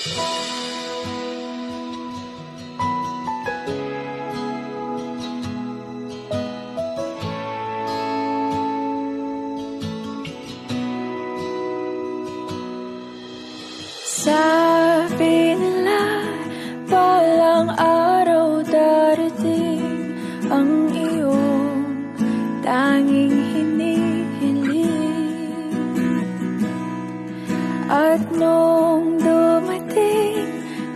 Sabi nila, balang araw darating ang iyong tanging hinihiling. At nung dumating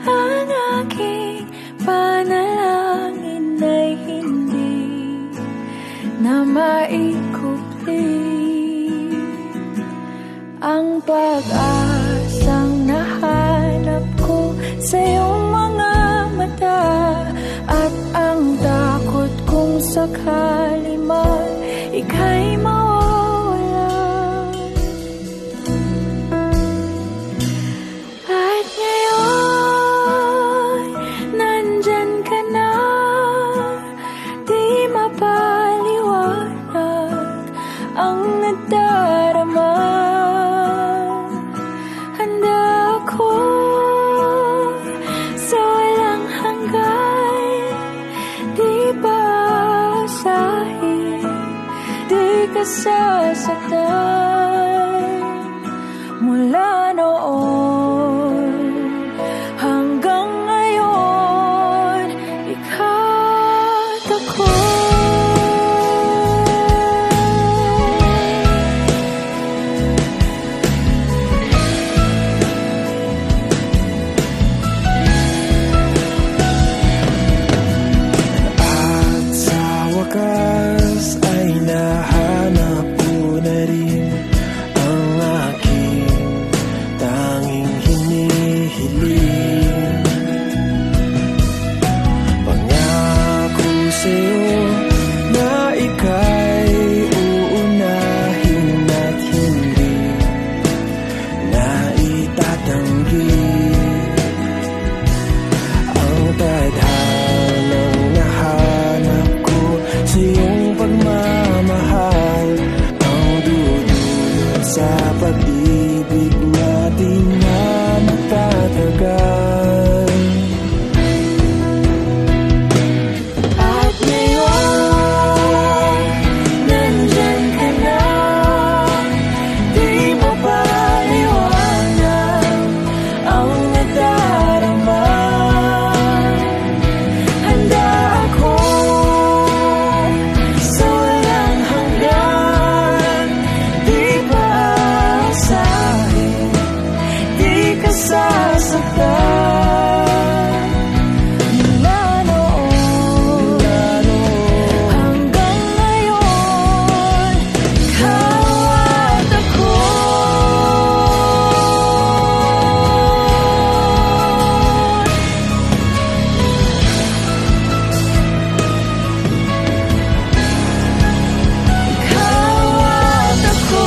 ang aking panalangin ay hindi na maikupli ang pag-asang nahanap ko sa iyong mga mata, at ang takot kong sakali man ika'y mawawala. At ngayon, nandyan ka na, di mapaliwanag ang nadarama. Sasaktan mula noon hanggang ngayon, ikat ako. At sa wakas ay nahanap na rin ang aking tanging hinihiling. Pangako sa'yo na ika'y uunahin at hindi na itatanggi ang tadhanang nahanap ko sa iyong pagmamahal, sa pag-ibig natin na magtatagal. At ngayon, nandyan ka na, di mapaliwanag ang nadarama. Handa ako sa walang hanggan, di sasaktan mula noon hanggang ngayon, ikaw at ako. Ikaw at ako.